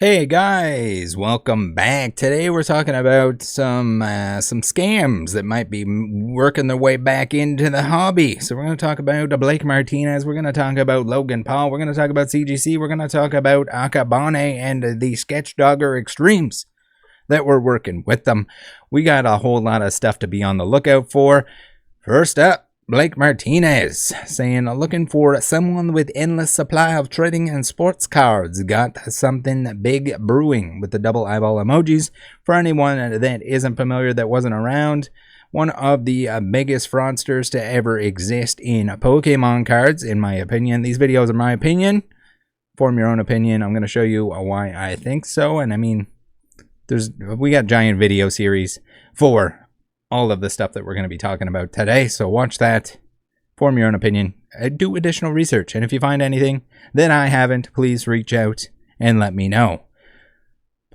Hey guys, welcome back. Today we're talking about some scams that might be working their way back into the hobby. So we're going to talk about Blake Martinez, we're going to talk about Logan Paul, we're going to talk about CGC, we're going to talk about Akabane and the Sketch Dogger Extremes that were working with them. We got a whole lot of stuff to be on the lookout for. First up, Blake Martinez saying, looking for someone with endless supply of trading and sports cards. Got something big brewing, with the double eyeball emojis. For anyone that isn't familiar, that wasn't around, one of the biggest fraudsters to ever exist in Pokemon cards, in my opinion. These videos are my opinion. Form your own opinion. I'm going to show you why I think so. And I mean, we got giant video series for all of the stuff that we're going to be talking about today, so watch that, form your own opinion, do additional research, and if you find anything that I haven't, please reach out and let me know.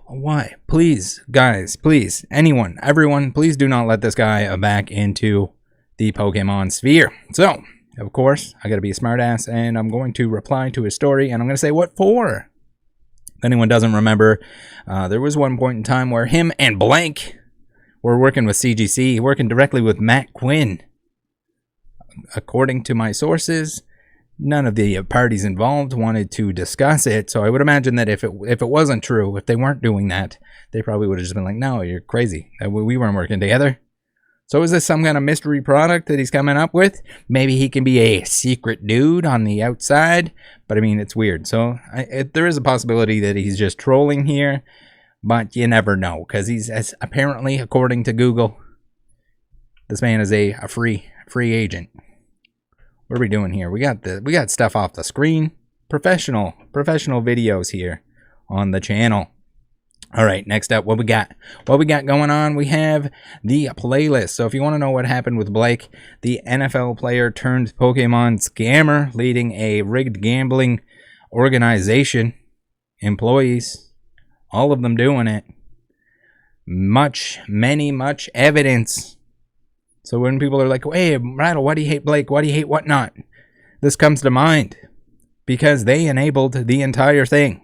Why? Please, guys, please, anyone, everyone, please do not let this guy back into the Pokemon sphere. So, of course, I gotta be a smartass, and I'm going to reply to his story, and I'm going to say, what for? If anyone doesn't remember, there was one point in time where him and Blank we're working with CGC, working directly with Matt Quinn. According to my sources, none of the parties involved wanted to discuss it, so I would imagine that if it wasn't true, if they weren't doing that, they probably would have just been like, no, you're crazy. We weren't working together. So is this some kind of mystery product that he's coming up with? Maybe he can be a secret dude on the outside, but I mean, it's weird. So there is a possibility that he's just trolling here. But you never know, because he's apparently, according to Google, this man is a free agent. What are we doing here? We got stuff off the screen. Professional videos here on the channel. All right, next up, what we got? What we got going on? We have the playlist. So if you want to know what happened with Blake, the NFL player turned Pokemon scammer, leading a rigged gambling organization, employees, all of them doing it. Much evidence. So when people are like, hey, Rattle, why do you hate Blake? Why do you hate whatnot? This comes to mind because they enabled the entire thing.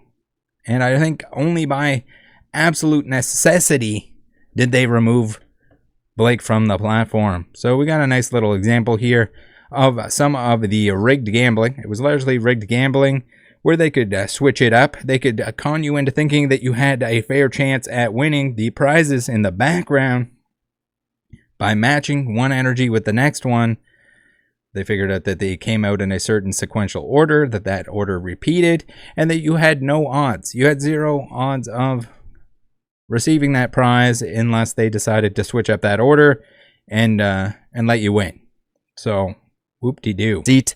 And I think only by absolute necessity did they remove Blake from the platform. So we got a nice little example here of some of the rigged gambling. It was largely rigged gambling, where they could switch it up. They could con you into thinking that you had a fair chance at winning the prizes in the background by matching one energy with the next one. They figured out that they came out in a certain sequential order, that order repeated, and that you had no odds. You had 0 odds of receiving that prize unless they decided to switch up that order and let you win. So, whoop-de-doo. Seat.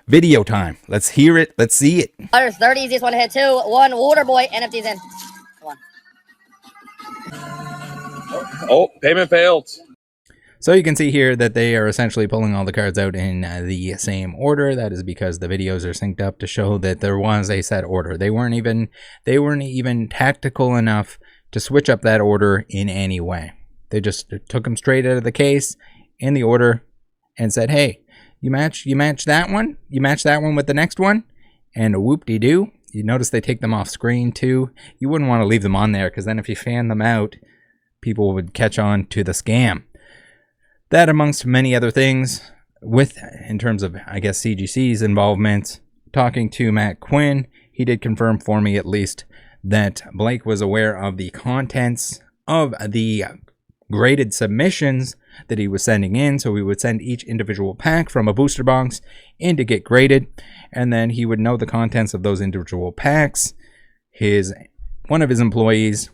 Video time. Let's hear it. Let's see it. There's 30 easiest one to hit. 2, 1, Water Boy, NFTs in. 1. Oh, payment failed. So you can see here that they are essentially pulling all the cards out in the same order. That is because the videos are synced up to show that there was a set order. They weren't even tactical enough to switch up that order in any way. They just took them straight out of the case in the order and said, hey, You match that one. You match that one with the next one, and whoop-de-doo. You notice they take them off screen too. You wouldn't want to leave them on there, because then if you fan them out, people would catch on to the scam. That, amongst many other things, in terms of, I guess, CGC's involvement, talking to Matt Quinn, he did confirm for me at least that Blake was aware of the contents of the graded submissions that he was sending in. So we would send each individual pack from a booster box in to get graded, and then he would know the contents of those individual packs. One of his employees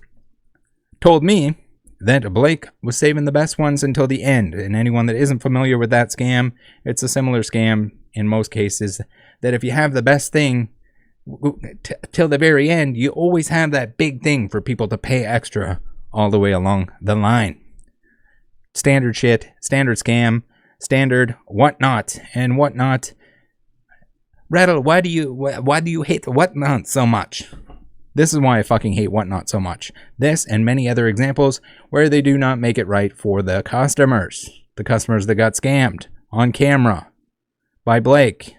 told me that Blake was saving the best ones until the end, and anyone that isn't familiar with that scam, it's a similar scam in most cases, that if you have the best thing till the very end, you always have that big thing for people to pay extra all the way along the line. Standard shit, standard scam, standard whatnot, and whatnot. Rattle, why do you hate the whatnot so much? This is why I fucking hate whatnot so much. This and many other examples where they do not make it right for the customers that got scammed on camera by Blake.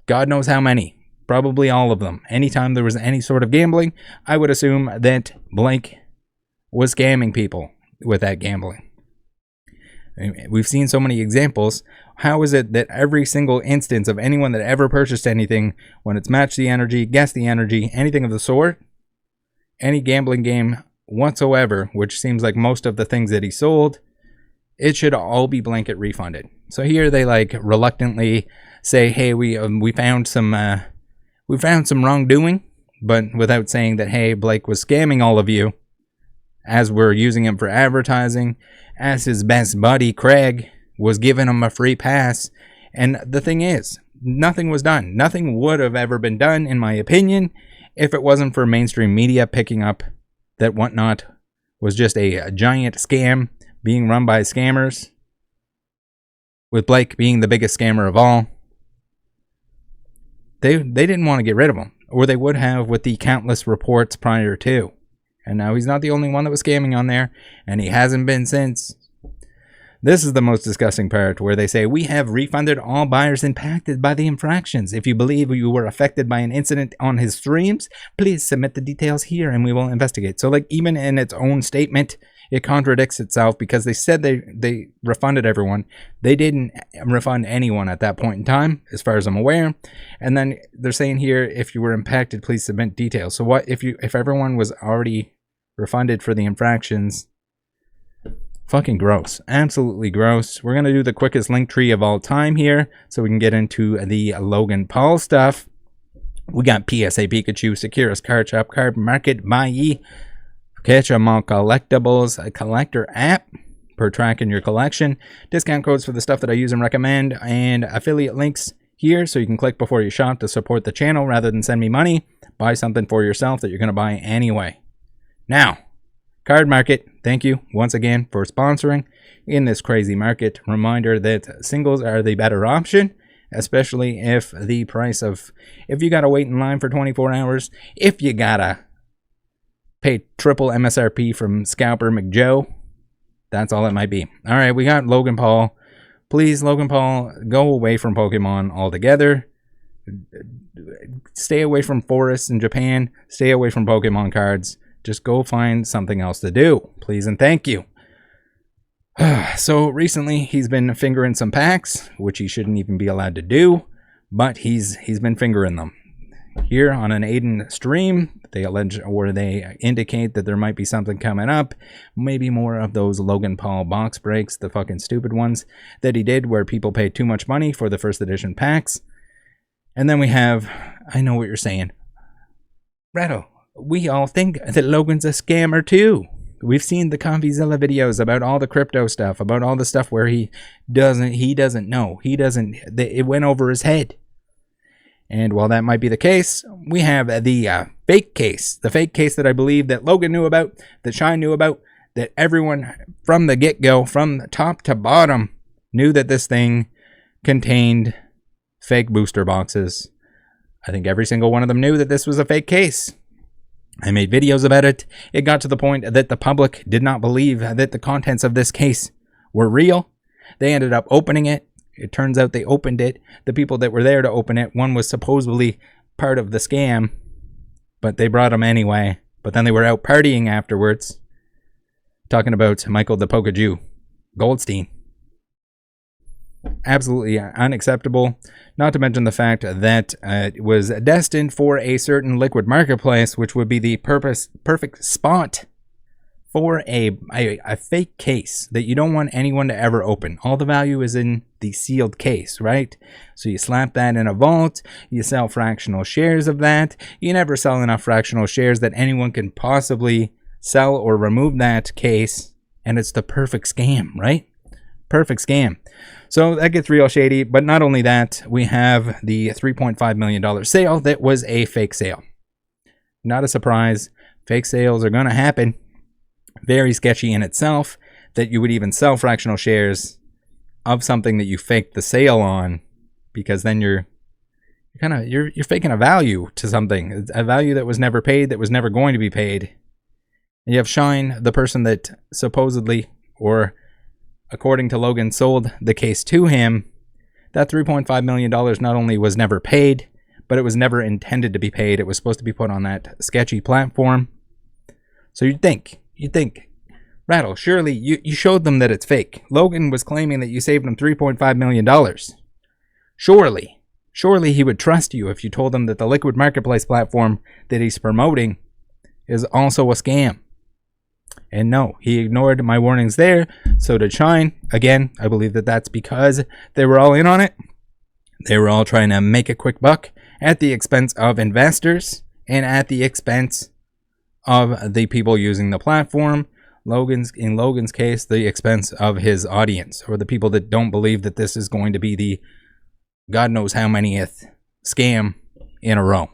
God knows how many. Probably all of them. Anytime there was any sort of gambling, I would assume that Blake was scamming people with that gambling. We've seen so many examples. How is it that every single instance of anyone that ever purchased anything, when it's match the energy, guess the energy, anything of the sort, any gambling game whatsoever, which seems like most of the things that he sold, it should all be blanket refunded. So here they like reluctantly say, hey, we found some wrongdoing, but without saying that, hey, Blake was scamming all of you as we're using him for advertising, as his best buddy Craig was giving him a free pass. And the thing is, nothing was done. Nothing would have ever been done, in my opinion, if it wasn't for mainstream media picking up that Whatnot was just a giant scam being run by scammers, with Blake being the biggest scammer of all. They didn't want to get rid of him, or they would have with the countless reports prior to. And now he's not the only one that was scamming on there, and he hasn't been since. This is the most disgusting part, where they say, we have refunded all buyers impacted by the infractions. If you believe you were affected by an incident on his streams, please submit the details here and we will investigate. So like even in its own statement, it contradicts itself, because they said they refunded everyone. They didn't refund anyone at that point in time, as far as I'm aware. And then they're saying here, if you were impacted, please submit details. So what if everyone was already refunded for the infractions? Fucking gross. Absolutely gross. We're going to do the quickest link tree of all time here, so we can get into the Logan Paul stuff. We got PSA Pikachu, Securus Card Shop, Card Market.ca, Catch 'em All Collectibles, a collector app per tracking your collection, discount codes for the stuff that I use and recommend, and affiliate links here so you can click before you shop to support the channel rather than send me money. Buy something for yourself that you're going to buy anyway. Now, Card Market, thank you once again for sponsoring in this crazy market. Reminder that singles are the better option, especially if the price of, if you got to wait in line for 24 hours, if you got to pay triple MSRP from Scalper McJoe, that's all it might be. All right, we got Logan Paul. Please, Logan Paul, go away from Pokemon altogether. Stay away from forests in Japan. Stay away from Pokemon cards. Just go find something else to do, please and thank you. So recently he's been fingering some packs, which he shouldn't even be allowed to do, but he's been fingering them. Here on an Aiden stream, they allege, or they indicate, that there might be something coming up. Maybe more of those Logan Paul box breaks, the fucking stupid ones that he did, where people paid too much money for the first edition packs. And then we have, I know what you're saying, Rattle, we all think that Logan's a scammer too. We've seen the ConfiZilla videos about all the crypto stuff, about all the stuff where he doesn't know. It went over his head. And while that might be the case, we have the fake case. The fake case that I believe that Logan knew about, that Shine knew about, that everyone from the get-go, from the top to bottom, knew that this thing contained fake booster boxes. I think every single one of them knew that this was a fake case. I made videos about it. It got to the point that the public did not believe that the contents of this case were real. They ended up opening it. It turns out they opened it. The people that were there to open it, one was supposedly part of the scam, but they brought him anyway. But then they were out partying afterwards, talking about Michael the Pokaju Goldstein. Absolutely unacceptable. Not to mention the fact that it was destined for a certain liquid marketplace, which would be the perfect spot for a fake case that you don't want anyone to ever open. All the value is in the sealed case, right? So you slap that in a vault, you sell fractional shares of that. You never sell enough fractional shares that anyone can possibly sell or remove that case, and it's the perfect scam, right? Perfect scam. So that gets real shady. But not only that, we have the $3.5 million sale that was a fake sale. Not a surprise. Fake sales are going to happen. Very sketchy in itself that you would even sell fractional shares of something that you faked the sale on, because then you're faking a value to something, a value that was never paid, that was never going to be paid. And you have Shine, the person that supposedly, or according to Logan, sold the case to him. That $3.5 million not only was never paid, but it was never intended to be paid. It was supposed to be put on that sketchy platform. So you'd think, Rattle, surely you showed them that it's fake. Logan was claiming that you saved him $3.5 million. Surely he would trust you if you told him that the liquid marketplace platform that he's promoting is also a scam. And no, he ignored my warnings there. So did Shine. Again, I believe that that's because they were all in on it. They were all trying to make a quick buck at the expense of investors and at the expense of the people using the platform. In Logan's case, the expense of his audience, or the people that don't believe that this is going to be the God knows how manyth scam in a row,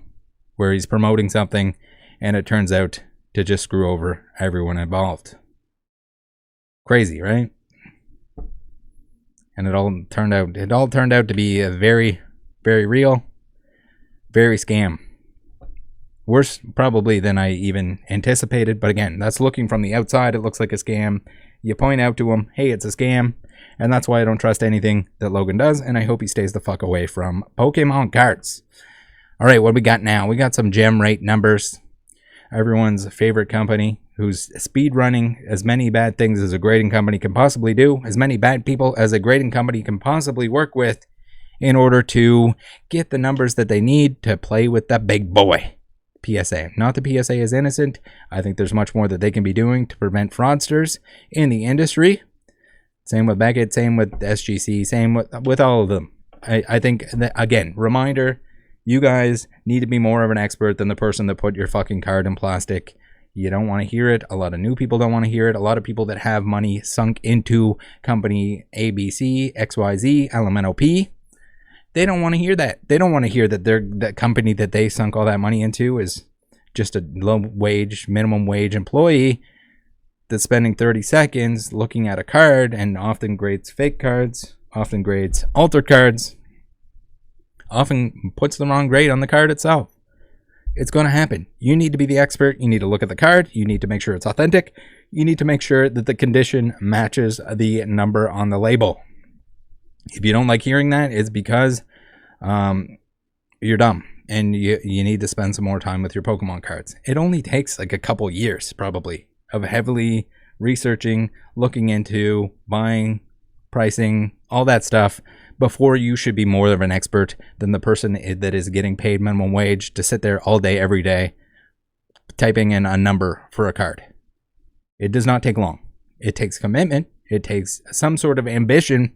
where he's promoting something and it turns out to just screw over everyone involved. Crazy, right? And it all turned out to be a very, very real, very scam. Worse probably than I even anticipated, but again, that's looking from the outside. It looks like a scam. You point out to him, hey, it's a scam, and that's why I don't trust anything that Logan does, and I hope he stays the fuck away from Pokemon cards. All right, what we got now? We got some gem rate numbers. Everyone's favorite company, who's speed running as many bad things as a grading company can possibly do, as many bad people as a grading company can possibly work with, in order to get the numbers that they need to play with the big boy. PSA. Not the PSA is innocent. I think there's much more that they can be doing to prevent fraudsters in the industry. Same with Beckett, same with SGC, same with all of them. I think, that, again, reminder, you guys need to be more of an expert than the person that put your fucking card in plastic. You don't want to hear it. A lot of new people don't want to hear it. A lot of people that have money sunk into company ABC, XYZ, LMNOP, they don't want to hear that. They don't want to hear that that company that they sunk all that money into is just a low-wage, minimum wage employee that's spending 30 seconds looking at a card and often grades fake cards, often grades altered cards, often puts the wrong grade on the card itself. It's going to happen. You need to be the expert. You need to look at the card. You need to make sure it's authentic. You need to make sure that the condition matches the number on the label. If you don't like hearing that, it's because you're dumb and you need to spend some more time with your Pokemon cards. It only takes like a couple years probably of heavily researching, looking into, buying, pricing, all that stuff before you should be more of an expert than the person that is getting paid minimum wage to sit there all day, every day, typing in a number for a card. It does not take long. It takes commitment. It takes some sort of ambition.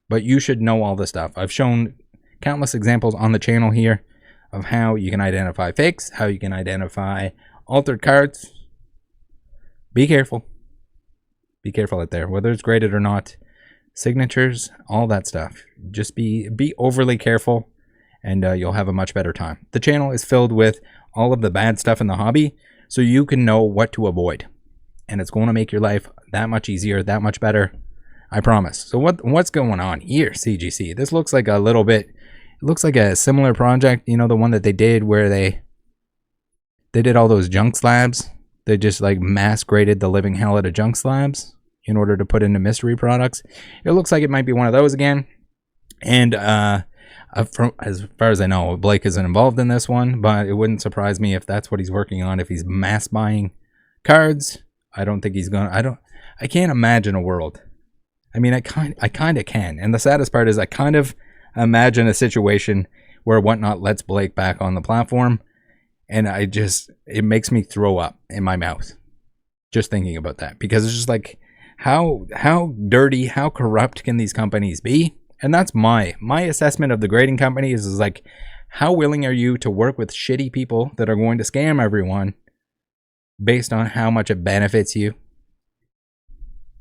But you should know all this stuff. I've shown countless examples on the channel here of how you can identify fakes, how you can identify altered cards. Be careful. Be careful out there, whether it's graded or not. Signatures, all that stuff. Just be overly careful and you'll have a much better time. The channel is filled with all of the bad stuff in the hobby so you can know what to avoid. And it's going to make your life that much easier, that much better. I promise. So what's going on here, CGC? This looks like a little bit, it looks like a similar project, you know, the one that they did where they did all those junk slabs. They just like mass graded the living hell out of junk slabs in order to put into mystery products. It looks like it might be one of those again. And from as far as I know, Blake isn't involved in this one, but it wouldn't surprise me if that's what he's working on. If he's mass buying cards, I don't think he's going to, I can't imagine a world. I mean, I kind of can. And the saddest part is I kind of imagine a situation where Whatnot lets Blake back on the platform. And it makes me throw up in my mouth just thinking about that. Because it's just like, how dirty, how corrupt can these companies be? And that's my assessment of the grading companies is like, how willing are you to work with shitty people that are going to scam everyone based on how much it benefits you?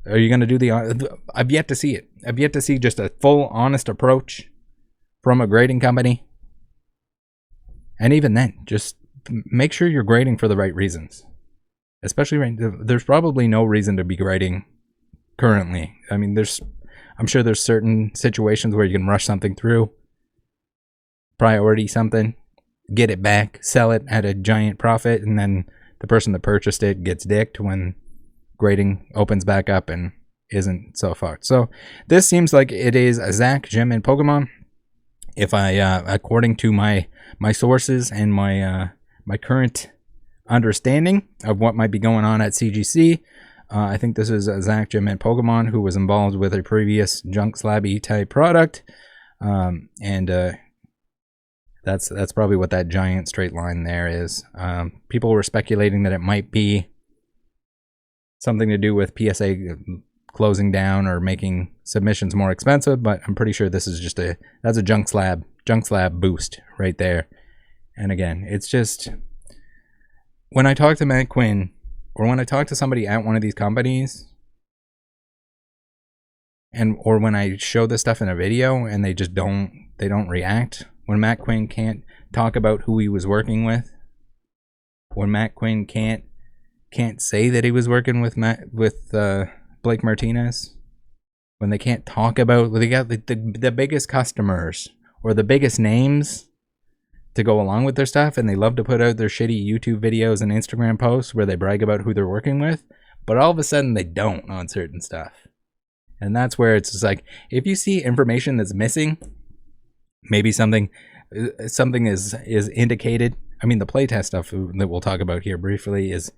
Are you going to do I've yet to see it. I've yet to see just a full, honest approach from a grading company. And even then, just make sure you're grading for the right reasons. Especially, there's probably no reason to be grading currently. I mean, I'm sure there's certain situations where you can rush something through, priority something, get it back, sell it at a giant profit, and then the person that purchased it gets dicked when grading opens back up and isn't so far. So this seems like it is a Zach, Jim, and Pokemon. if I, according to my sources and my current understanding of what might be going on at CGC, I think this is Zach Jim at Pokemon, who was involved with a previous junk slabby type product, and that's probably what that giant straight line there is. People were speculating that it might be something to do with PSA closing down or making submissions more expensive, but I'm pretty sure this is just that's a junk slab boost right there. And again, it's just, when I talk to Matt Quinn, or when I talk to somebody at one of these companies, or when I show this stuff in a video and they just don't react, when Matt Quinn can't talk about who he was working with, when Matt Quinn can't say that he was working with Blake Martinez, when they can't talk about, when they got the biggest customers or the biggest names to go along with their stuff, and they love to put out their shitty YouTube videos and Instagram posts where they brag about who they're working with, but all of a sudden they don't on certain stuff. And that's where it's just like, if you see information that's missing, maybe something is indicated. I mean, the playtest stuff that we'll talk about here briefly is,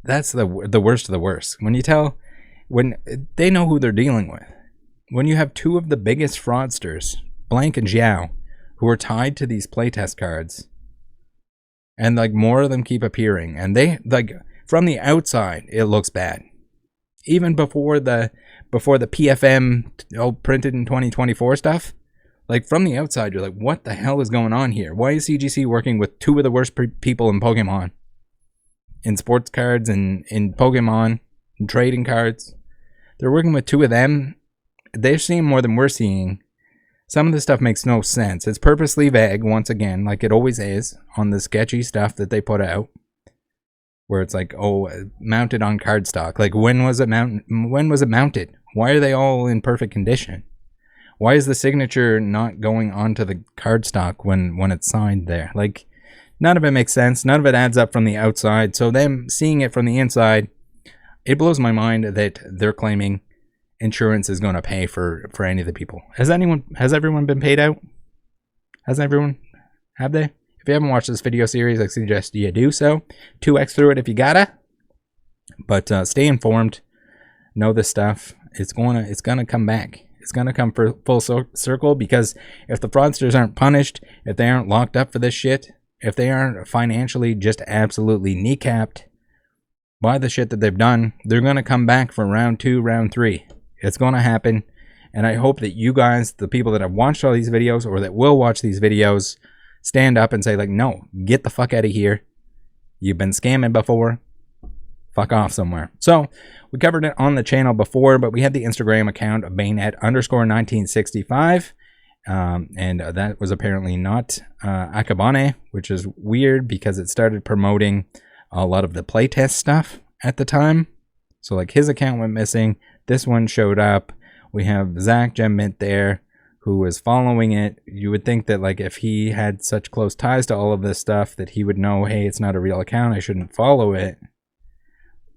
that's the worst of the worst. When they know who they're dealing with. When you have two of the biggest fraudsters, Blank and Xiao, who are tied to these playtest cards, and like more of them keep appearing, and they, like, from the outside it looks bad. Even before the PFM printed in 2024 stuff, like from the outside you're like, what the hell is going on here? Why is CGC working with two of the worst people in Pokemon, in sports cards and in Pokemon and trading cards? They're working with two of them. They're seeing more than we're seeing. Some of the stuff makes no sense. It's purposely vague, once again, like it always is on the sketchy stuff that they put out, where it's like, oh, mounted on cardstock. Like, when was it mounted? Why are they all in perfect condition? Why is the signature not going onto the cardstock when it's signed there? Like, none of it makes sense. None of it adds up from the outside. So them seeing it from the inside, it blows my mind that they're claiming insurance is going to pay for any of the people. Has everyone been paid out? Have they? If you haven't watched this video series, I suggest you do so. 2x through it if you gotta. But stay informed. Know this stuff. It's gonna come back. It's gonna come for full circle, because if the fraudsters aren't punished, if they aren't locked up for this shit, if they aren't financially just absolutely kneecapped by the shit that they've done, they're gonna come back for round 2, round 3. It's gonna happen. And I hope that you guys, the people that have watched all these videos or that will watch these videos, stand up and say, like, no, get the fuck out of here. You've been scamming before. Fuck off somewhere. So we covered it on the channel before, but we had the Instagram account of Bayonet_1965. And that was apparently not Akabane, which is weird because it started promoting a lot of the playtest stuff at the time. So like his account went missing. This one showed up. We have Zach Gem Mint there, who was following it. You would think that, like, if he had such close ties to all of this stuff, that he would know, hey, it's not a real account, I shouldn't follow it.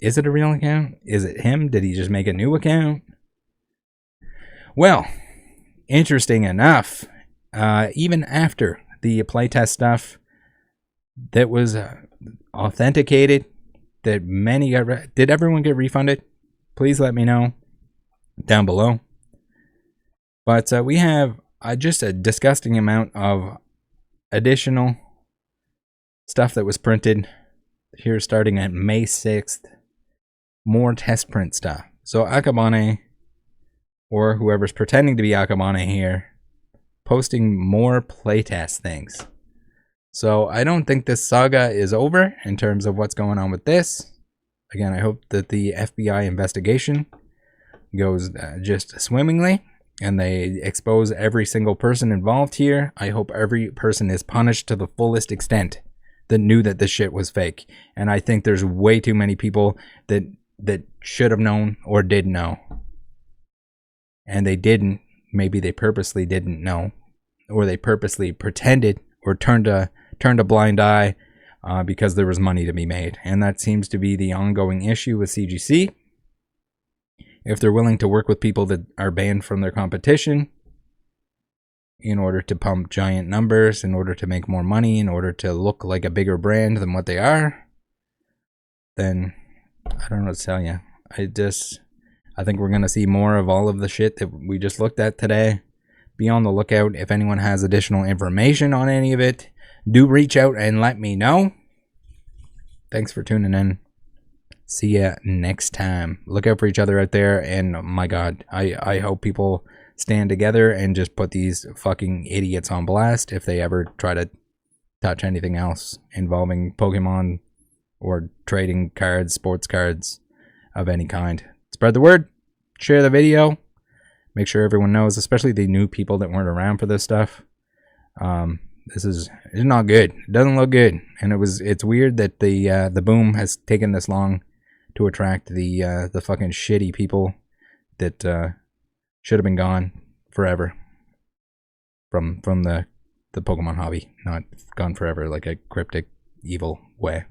Is it a real account? Is it him? Did he just make a new account? Well, interesting enough, even after the playtest stuff that was authenticated, that many got, did everyone get refunded? Please let me know down below. But we have just a disgusting amount of additional stuff that was printed here starting at May 6th. More test print stuff. So Akabane, or whoever's pretending to be Akabane here, posting more playtest things. So I don't think this saga is over in terms of what's going on with this. Again, I hope that the FBI investigation goes just swimmingly, and they expose every single person involved here. I hope every person is punished to the fullest extent that knew that this shit was fake. And I think there's way too many people that should have known or did know. And they didn't. Maybe they purposely didn't know, or they purposely pretended or turned a blind eye because there was money to be made. And that seems to be the ongoing issue with CGC. If they're willing to work with people that are banned from their competition, in order to pump giant numbers, in order to make more money, in order to look like a bigger brand than what they are, then I don't know what to tell you. I think we're going to see more of all of the shit that we just looked at today. Be on the lookout. If anyone has additional information on any of it, do reach out and let me know. Thanks for tuning in. See ya next time. Look out for each other out there. And my God, I hope people stand together and just put these fucking idiots on blast if they ever try to touch anything else involving Pokemon or trading cards, sports cards of any kind. Spread the word. Share the video. Make sure everyone knows, especially the new people that weren't around for this stuff. It's not good. It doesn't look good, and it's weird that the boom has taken this long to attract the fucking shitty people that should have been gone forever from the Pokemon hobby, not gone forever like a cryptic evil way.